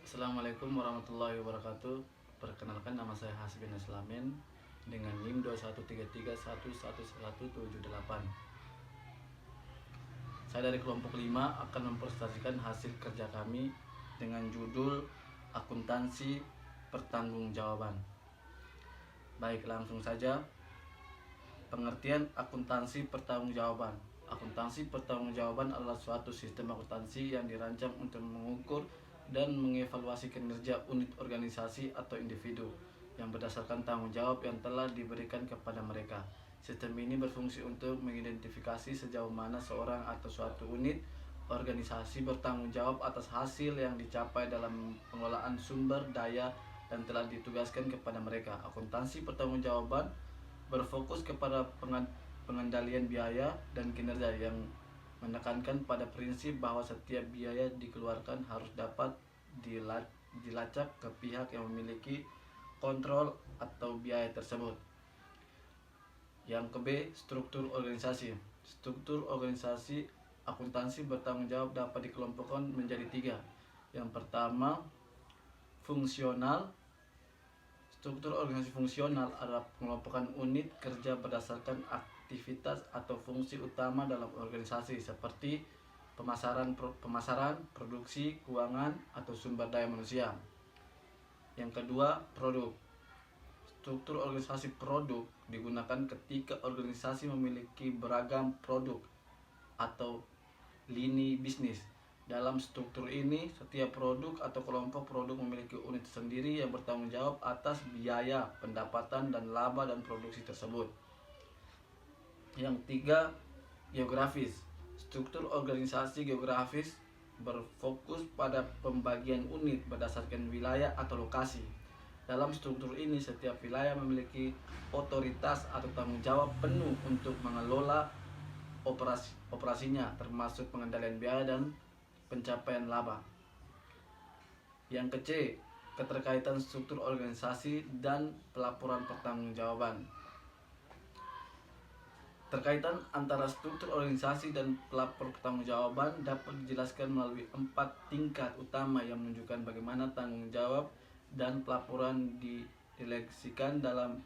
Assalamualaikum warahmatullahi wabarakatuh. Perkenalkan, nama saya Hasbin Islamin dengan NIM 2133111178. Saya dari kelompok 5 akan mempresentasikan hasil kerja kami dengan judul Akuntansi Pertanggungjawaban. Baik, langsung saja. Pengertian akuntansi pertanggungjawaban. Akuntansi pertanggungjawaban adalah suatu sistem akuntansi yang dirancang untuk mengukur dan mengevaluasi kinerja unit organisasi atau individu yang berdasarkan tanggung jawab yang telah diberikan kepada mereka. Sistem ini berfungsi untuk mengidentifikasi sejauh mana seorang atau suatu unit organisasi bertanggung jawab atas hasil yang dicapai dalam pengelolaan sumber daya dan telah ditugaskan kepada mereka. Akuntansi pertanggungjawaban berfokus kepada pengendalian biaya dan kinerja yang menekankan pada prinsip bahwa setiap biaya dikeluarkan harus dapat dilacak ke pihak yang memiliki kontrol atau biaya tersebut. Yang ke B, struktur organisasi. Struktur organisasi akuntansi bertanggung jawab dapat dikelompokkan menjadi 3. Yang pertama, fungsional. Struktur organisasi fungsional adalah pengelompokan unit kerja berdasarkan aktivitas atau fungsi utama dalam organisasi seperti pemasaran, produksi, keuangan, atau sumber daya manusia. Yang kedua, produk. Struktur organisasi produk digunakan ketika organisasi memiliki beragam produk atau lini bisnis. Dalam struktur ini, setiap produk atau kelompok produk memiliki unit sendiri yang bertanggung jawab atas biaya, pendapatan, dan laba dan produksi tersebut. Yang 3, geografis. Struktur organisasi geografis berfokus pada pembagian unit berdasarkan wilayah atau lokasi. Dalam struktur ini, setiap wilayah memiliki otoritas atau tanggung jawab penuh untuk mengelola operasinya, termasuk pengendalian biaya dan pencapaian laba. Yang ke C, keterkaitan struktur organisasi dan pelaporan pertanggungjawaban. Terkaitan antara struktur organisasi dan pelapor pertanggungjawaban dapat dijelaskan melalui 4 tingkat utama yang menunjukkan bagaimana tanggung jawab dan pelaporan didelegasikan dalam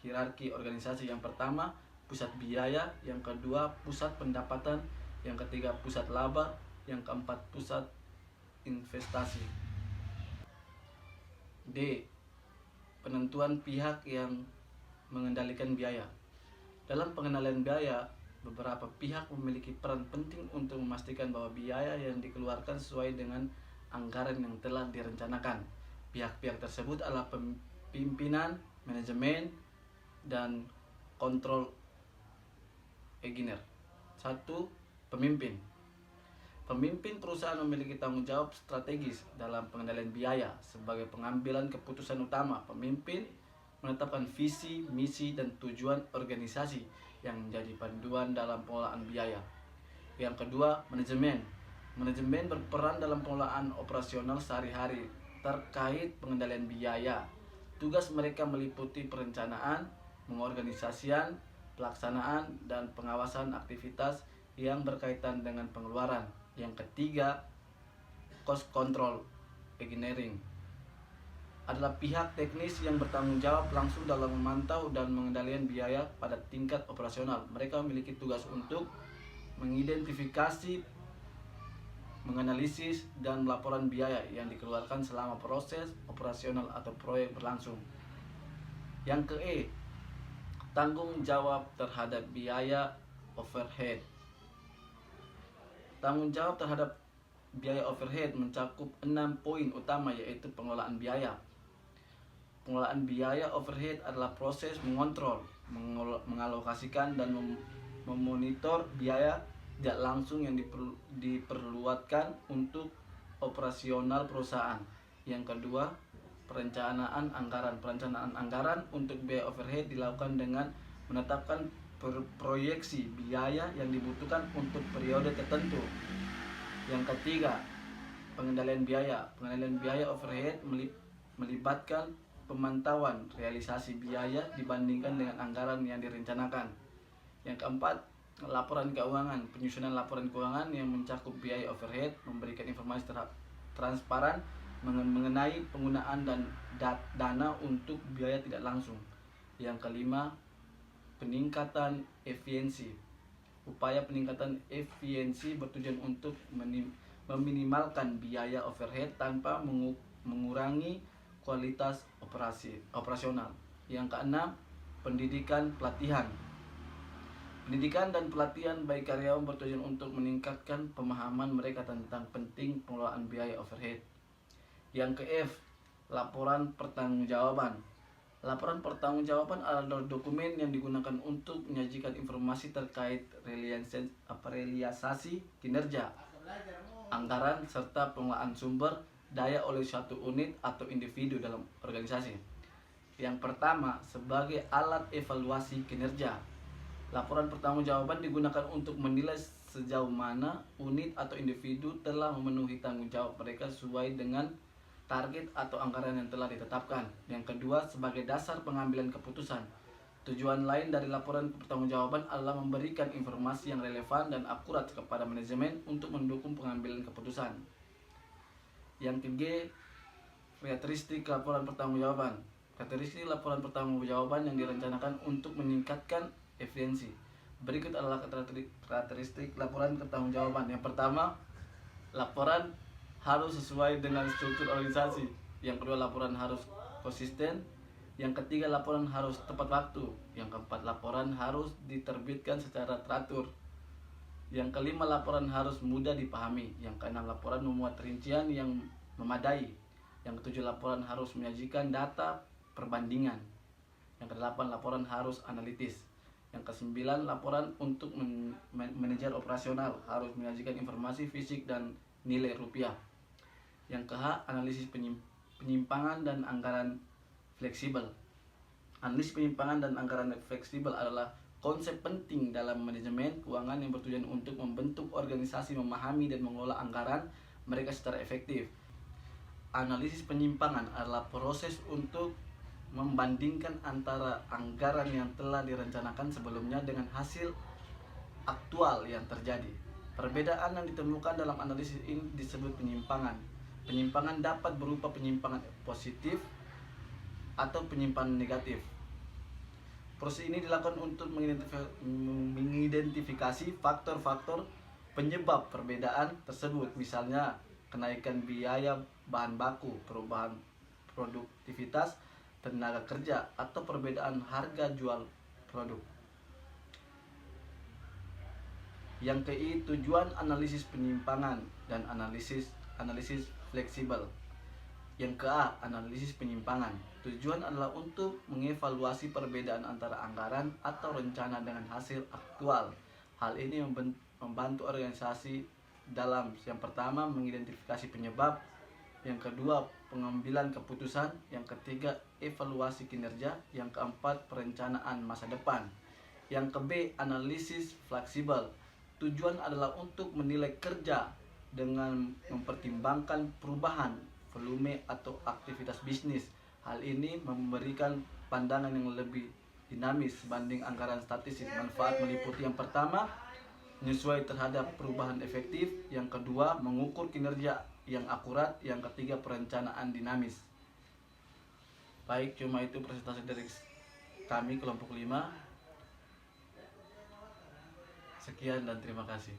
hierarki organisasi. Yang pertama, pusat biaya. Yang kedua, pusat pendapatan. Yang ketiga, pusat laba. Yang keempat, pusat investasi. D, penentuan pihak yang mengendalikan biaya. Dalam pengendalian biaya, beberapa pihak memiliki peran penting untuk memastikan bahwa biaya yang dikeluarkan sesuai dengan anggaran yang telah direncanakan. Pihak-pihak tersebut adalah pimpinan, manajemen, dan kontrol engineer. 1. Pemimpin. Pemimpin perusahaan memiliki tanggung jawab strategis dalam pengendalian biaya. Sebagai pengambilan keputusan utama, pemimpin menetapkan visi, misi, dan tujuan organisasi yang menjadi panduan dalam pengelolaan biaya. Yang kedua, manajemen. Manajemen berperan dalam pengelolaan operasional sehari-hari terkait pengendalian biaya. Tugas mereka meliputi perencanaan, pengorganisasian, pelaksanaan, dan pengawasan aktivitas yang berkaitan dengan pengeluaran. Yang ketiga, cost control engineering adalah pihak teknis yang bertanggung jawab langsung dalam memantau dan mengendalikan biaya pada tingkat operasional. Mereka memiliki tugas untuk mengidentifikasi, menganalisis, dan melaporkan biaya yang dikeluarkan selama proses operasional atau proyek berlangsung. Yang ke E, tanggung jawab terhadap biaya overhead. Tanggung jawab terhadap biaya overhead mencakup 6 poin utama, yaitu pengelolaan biaya. Pengelolaan biaya overhead adalah proses mengontrol, mengalokasikan, dan memonitor biaya tidak langsung yang diperluatkan untuk operasional perusahaan. Yang kedua, perencanaan anggaran. Perencanaan anggaran untuk biaya overhead dilakukan dengan menetapkan proyeksi biaya yang dibutuhkan untuk periode tertentu. Yang ketiga, pengendalian biaya. Pengendalian biaya overhead melibatkan pemantauan realisasi biaya dibandingkan dengan anggaran yang direncanakan. Yang keempat, laporan keuangan. Penyusunan laporan keuangan yang mencakup biaya overhead, memberikan informasi transparan mengenai penggunaan dana untuk biaya tidak langsung. Yang kelima, peningkatan efisiensi. Upaya peningkatan efisiensi bertujuan untuk meminimalkan biaya overhead tanpa mengurangi kualitas operasional. Yang keenam, pendidikan pelatihan. Pendidikan dan pelatihan bagi karyawan bertujuan untuk meningkatkan pemahaman mereka tentang penting pengelolaan biaya overhead. Yang ke F, laporan pertanggungjawaban. Laporan pertanggungjawaban adalah dokumen yang digunakan untuk menyajikan informasi terkait realisasi kinerja, anggaran, serta pengelolaan sumber daya oleh suatu unit atau individu dalam organisasi. Yang pertama, sebagai alat evaluasi kinerja. Laporan pertanggungjawaban digunakan untuk menilai sejauh mana unit atau individu telah memenuhi tanggung jawab mereka sesuai dengan target atau anggaran yang telah ditetapkan. Yang kedua, sebagai dasar pengambilan keputusan. Tujuan lain dari laporan pertanggungjawaban adalah memberikan informasi yang relevan dan akurat kepada manajemen untuk mendukung pengambilan keputusan. Yang ketiga, karakteristik laporan pertanggungjawaban. Karakteristik laporan pertanggungjawaban yang direncanakan untuk meningkatkan efisiensi. Berikut adalah karakteristik laporan pertanggungjawaban. Yang pertama, laporan harus sesuai dengan struktur organisasi. Yang kedua, laporan harus konsisten. Yang ketiga, laporan harus tepat waktu. Yang keempat, laporan harus diterbitkan secara teratur. Yang kelima, laporan harus mudah dipahami. Yang keenam, laporan memuat rincian yang memadai. Yang ketujuh, laporan harus menyajikan data perbandingan. Yang kedelapan, laporan harus analitis. Yang kesembilan, laporan untuk manajer operasional harus menyajikan informasi fisik dan nilai rupiah. Yang ke-H, analisis penyimpangan dan anggaran fleksibel. Analisis penyimpangan dan anggaran fleksibel adalah konsep penting dalam manajemen keuangan yang bertujuan untuk membentuk organisasi memahami dan mengelola anggaran mereka secara efektif. Analisis penyimpangan adalah proses untuk membandingkan antara anggaran yang telah direncanakan sebelumnya dengan hasil aktual yang terjadi. Perbedaan yang ditemukan dalam analisis ini disebut penyimpangan. Penyimpangan dapat berupa penyimpangan positif atau penyimpangan negatif. Proses ini dilakukan untuk mengidentifikasi faktor-faktor penyebab perbedaan tersebut, misalnya kenaikan biaya bahan baku, perubahan produktivitas tenaga kerja, atau perbedaan harga jual produk. Yang ke-I, tujuan analisis penyimpangan dan analisis fleksibel. Yang ke-A, analisis penyimpangan. Tujuan adalah untuk mengevaluasi perbedaan antara anggaran atau rencana dengan hasil aktual. Hal ini membantu organisasi dalam yang pertama mengidentifikasi penyebab, yang kedua pengambilan keputusan, yang ketiga evaluasi kinerja, yang keempat perencanaan masa depan. Yang ke-B, analisis fleksibel. Tujuan adalah untuk menilai kerja dengan mempertimbangkan perubahan volume atau aktivitas bisnis. Hal ini memberikan pandangan yang lebih dinamis dibanding anggaran statistik. Manfaat meliputi yang pertama, menyesuaikan terhadap perubahan efektif. Yang kedua, mengukur kinerja yang akurat. Yang ketiga, perencanaan dinamis. Baik, cuma itu presentasi dari kami kelompok 5. Sekian dan terima kasih.